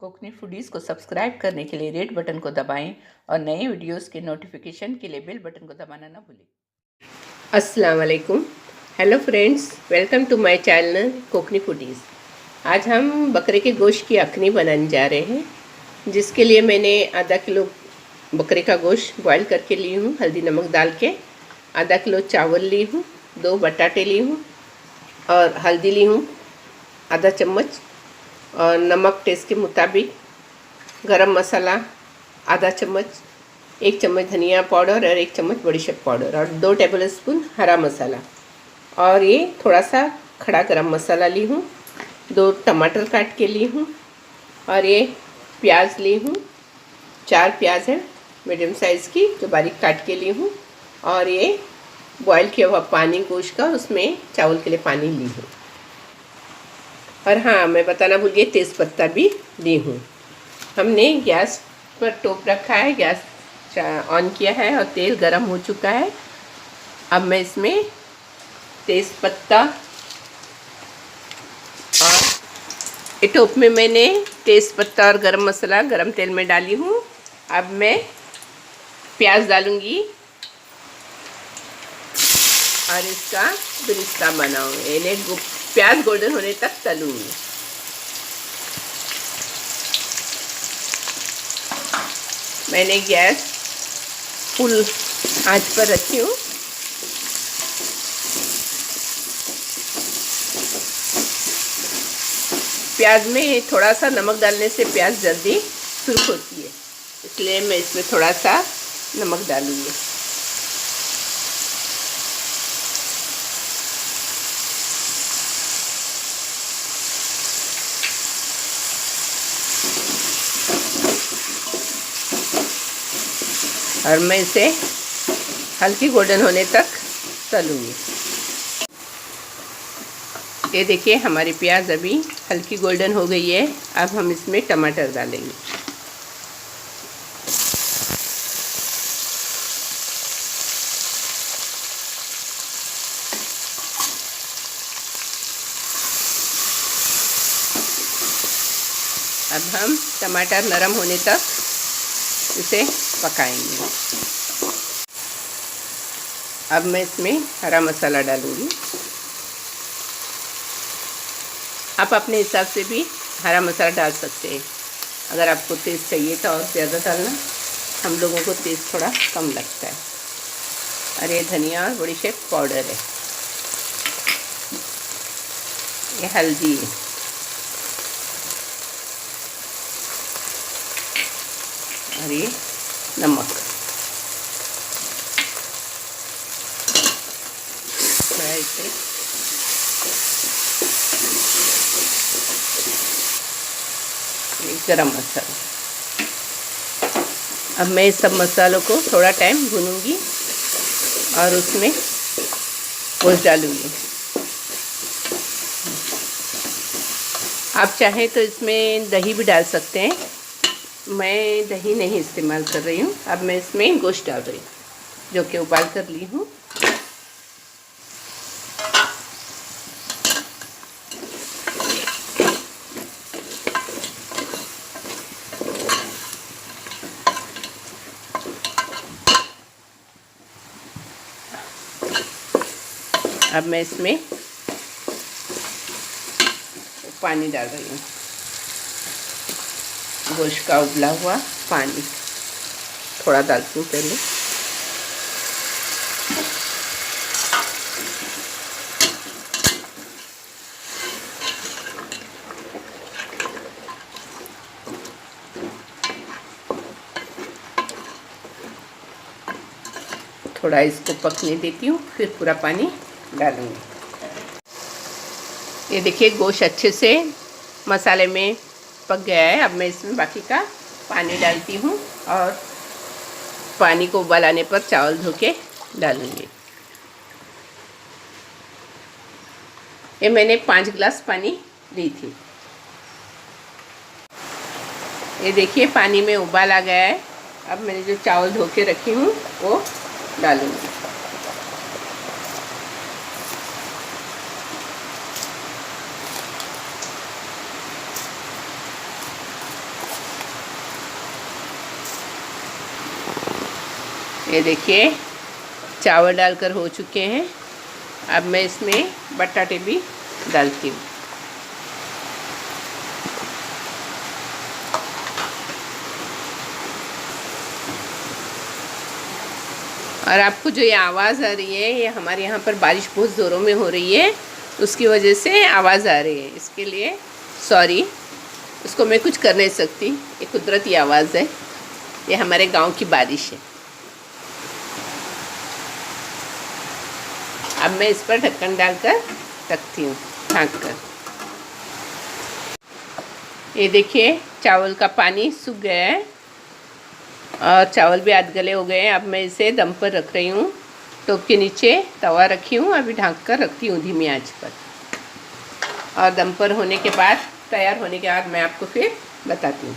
Konkani foodies को subscribe करने के लिए रेड बटन को दबाएं और नए वीडियोस के नोटिफिकेशन के लिए बेल बटन को दबाना ना भूलें। अस्सलाम वालेकुम। Hello friends, welcome to my channel Kokni foodies. आज हम बकरे के गोश्त की अखनी बनाने जा रहे हैं, जिसके लिए मैंने आधा किलो बकरे का गोश्त बॉईल करके ली हूँ, हल्दी नमक डाल के। आधा किलो चावल ली हूँ, 2 बटाटे ली हूँ और हल्दी ली हूँ आधा चम्मच, और नमक टेस्ट के मुताबिक, गरम मसाला आधा चम्मच, 1 चम्मच धनिया पाउडर और 1 चम्मच बड़ीशेप पाउडर और 2 टेबल स्पून हरा मसाला, और ये थोड़ा सा खड़ा गरम मसाला ली हूँ। 2 टमाटर काट के ली हूँ और ये प्याज ली हूँ, 4 प्याज है मीडियम साइज़ की जो बारीक काट के ली हूँ, और ये बॉईल किया हुआ पानी गोश्त का, उसमें चावल के लिए पानी ली हूँ। और हाँ, मैं बताना भूल गई, तेज़पत्ता भी ली हूँ। हमने गैस पर टोप रखा है, गैस ऑन किया है और तेल गरम हो चुका है। अब मैं इसमें तेज़पत्ता और ये टोप में मैंने तेज़पत्ता और गरम मसाला गरम तेल में डाली हूँ। अब मैं प्याज डालूँगी और इसका बिरिस्ता बनाऊँगी, इन्हें प्याज गोल्डन होने तक तलूँगी। मैंने गैस फुल आंच पर रखी हूँ। प्याज में थोड़ा सा नमक डालने से प्याज जल्दी सुर्ख होती है, इसलिए मैं इसमें थोड़ा सा नमक डालूँगी। और मैं इसे हल्की गोल्डन होने तक तलूँगी। ये देखिए, हमारी प्याज अभी हल्की गोल्डन हो गई है। अब हम इसमें टमाटर डालेंगे। अब हम टमाटर नरम होने तक इसे पकाएंगे। अब मैं इसमें हरा मसाला डालूँगी। आप अपने हिसाब से भी हरा मसाला डाल सकते हैं। अगर आपको तेज़ चाहिए तो और ज़्यादा डालना, हम लोगों को तेज़ थोड़ा कम लगता है। और ये धनिया और बड़ीशेप पाउडर है, ये हल्दी है, और ये नमक। इसे गरम मसाला। अब मैं इस सब मसालों को थोड़ा टाइम भूनूंगी और उसमें गोश्त डालूंगी। आप चाहें तो इसमें दही भी डाल सकते हैं, मैं दही नहीं इस्तेमाल कर रही हूँ। अब मैं इसमें गोश्त डाल रही हूँ, जो कि उबाल कर ली हूँ। अब मैं इसमें पानी डाल रही हूँ, गोश्त का उबला हुआ पानी थोड़ा डालती हूँ पहले। थोड़ा इसको पकने देती हूँ, फिर पूरा पानी डालूँगी। ये देखिए, गोश्त अच्छे से मसाले में पक गया है। अब मैं इसमें बाकी का पानी डालती हूँ और पानी को उबाल आने पर चावल धो के डालूँगी। ये मैंने 5 गिलास पानी ली थी। ये देखिए, पानी में उबाल आ गया है। अब मैंने जो चावल धो के रखी हूँ वो डालूँगी। ये देखिए चावल डालकर हो चुके हैं। अब मैं इसमें बटाटे भी डालती हूँ। और आपको जो ये आवाज़ आ रही है, ये हमारे यहाँ पर बारिश बहुत ज़ोरों में हो रही है, उसकी वजह से आवाज़ आ रही है। इसके लिए सॉरी, उसको मैं कुछ कर नहीं सकती, ये कुदरती आवाज़ है, ये हमारे गांव की बारिश है। अब मैं इस पर ढक्कन डालकर रखती हूँ ढक कर। ये देखिए चावल का पानी सूख गया है और चावल भी आध गले हो गए हैं। अब मैं इसे दम पर रख रही हूँ। टोप के नीचे तवा रखी हूँ, अभी ढक कर रखती हूँ धीमी आंच पर। और दम पर होने के बाद, तैयार होने के बाद मैं आपको फिर बताती हूँ।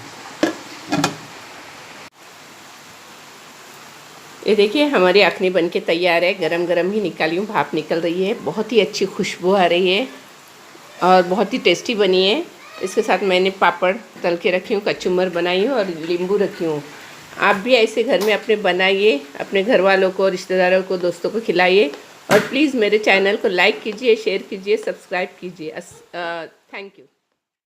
ये देखिए हमारी अखनी बनके तैयार है। गरम गरम ही निकाली हूँ, भाप निकल रही है, बहुत ही अच्छी खुशबू आ रही है और बहुत ही टेस्टी बनी है। इसके साथ मैंने पापड़ तल के रखी हूँ, कचुम्बर बनाई हूँ और नींबू रखी हूँ। आप भी ऐसे घर में अपने बनाइए, अपने घर वालों को, रिश्तेदारों को, दोस्तों को खिलाइए। और प्लीज़ मेरे चैनल को लाइक कीजिए, शेयर कीजिए, सब्सक्राइब कीजिए। Thank you.